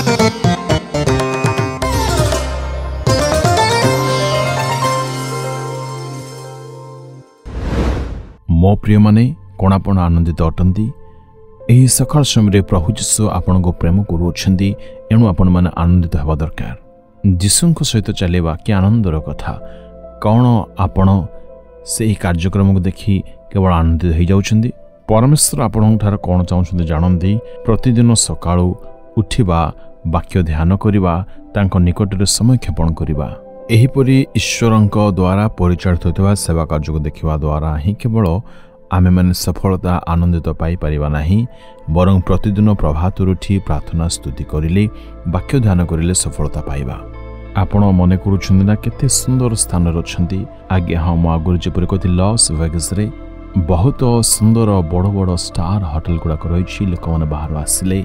मो प्रिय माने कोण आपण आनंदित अटंती एही सकाळ समय प्रभु जीशु आपण को प्रेम करूछंती एणु आपण माने आनंदित हेबा दरकार। जीशु सहित चलेबा कि आनंदर कथा कौन आपण से कार्यक्रम को देखि केवल आनंदित हो जाउछंती। परमेश्वर आपण ठार कौन चाहते जानती प्रतिदिन सकाळू उठिबा वाक्य ध्यान करिबा तांको निकटरे समय क्षेपण करिबा एहीपरि ईश्वरंक द्वारा परिचालित होता सेवा कार्य को देखा द्वारा ही केवल आमे माने सफलता आनंदित पाई परिबा नाही बरं प्रतिदिन प्रभात उठी प्रार्थना स्तुति करिले वाक्य ध्यान करिले सफलता पाइबा। आपण मने करूछन्ती ना केते सुंदर स्थान रछन्ती आगे हम आगुर जेपरि कथि लॉस वेगास रे बहुत सुंदर बड़ बड़ स्टार होटल गुड़ाक रही लोक मैंने बाहर आसिले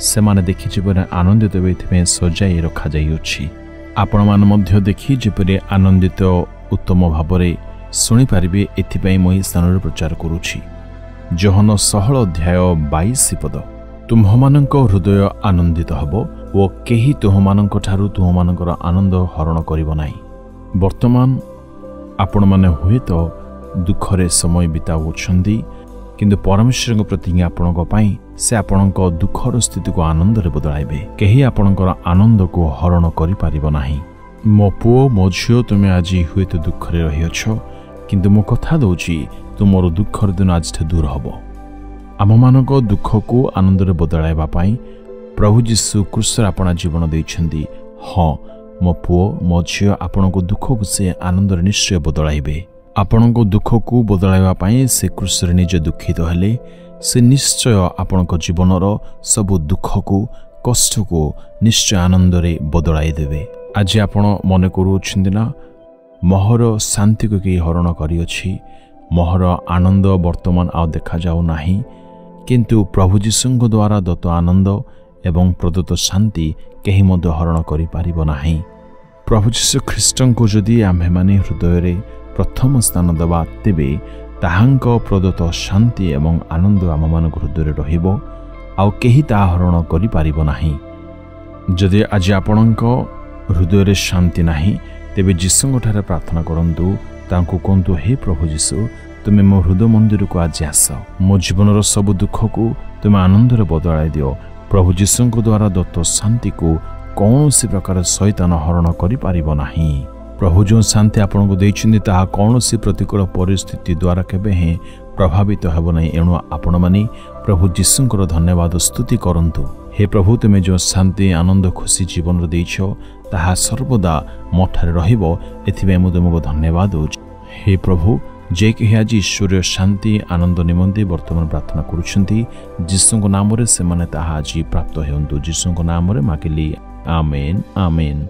से माने देखि जेपरि आनंदित एथिमे सजाई रखा जाइछि। आपण मान मध्य देखि जेपरि आनंदित उत्तम भावरे सुनी पारिबे एथिपई मही स्थान प्रचार करूछि। जोहन 16 अध्याय 22 पद तुम्हमानंक हृदय आनंदित हबो ओ केही तुममानंक ठारू तुममानंकर आनंद हरण करिबो नाही। वर्तमान आपण माने हुए तो दुखरे समय बिताउछन्ती किंतु परमेश्वर को प्रतिज्ञा आपणक पई से आपणक दुखर स्थिति को आनंद रे बदलाइबे केही आपणकर आनंद को हरण करि पारिबो नाही। मो पुओ मो झियो तुमे आज हुए तो दुखरे रहियछ किंतु मो कथा दउछि तुमरो दुखर दिन आज दूर हबो। आममानक दुख को आनंद रे बदलाइबा पई प्रभु जीशु क्रूसर आपणा जीवन दैछन्ती। हां मो पुओ मो झियो आपणक दुख को से आनंद रे निश्चय बदलाइबे। आपणक दुख को बदलाइबा पई से क्रूसर निज दुखित हेले से निश्चय आपणक जीवनर सब दुख को कष्ट को निश्चय आनंद रे बदलाई देबे। आज आपण मन करूछन्ती ना मोहर शांति को कि हरण करियछि मोहर आनंद वर्तमान आ देखा जाऊ नाही किंतु प्रभु जीशुଙ୍କ द्वारा दत्त आनंद एवं प्रदत्त शांति केही मध्य हरण करि पारिबो नाही। प्रभु जीशु ख्रीष्टन को जदि आम्हे माने हृदय रे प्रथम स्थान दबा तेबे ताहांक प्रदत्त शांति एवं आनंद आम मान हृदय रहिबो आउ केही ता हरण करि पारिबो नाही। जदि आज आपणक हृदय रे शांति नाही तेबे जीशुଙ୍କ ठारे प्रार्थना करंतु तांको कहंतु हे प्रभु जीशु तुमे मो हृदय मंदिर को आज आस मो जीवनर सब दुख को तुमे आनंद रे बदलाई दियो। प्रभु जीशुଙ୍କ द्वारा दत्त शांति को कौनसी प्रकार शैतान हरण करि पारिबो नाही। प्रभु जो शांति आपण को दैछन्ती ताहा कौनसी प्रतिकूल परिस्थिति द्वारा केबे हे प्रभावित हेबो नाही। एणु आपण माने प्रभु जीशुଙ୍କର धन्यवाद स्तुति करंतु। हे प्रभु तुमे जो शांति आनंद खुशी जीवन रे दैछो ताहा सर्वदा मोठारे रहिबो एथिबे मु तुमको धन्यवाद दउछि। हे प्रभु जे कि आज ईश्वरीय शांति आनंद निमंते वर्तमान प्रार्थना करूछन्ती जीशुଙ୍କ नाम रे से माने ताहा आज प्राप्त हेउंतु। जीशुଙ୍କ नाम रे मागिली आमेन आमेन।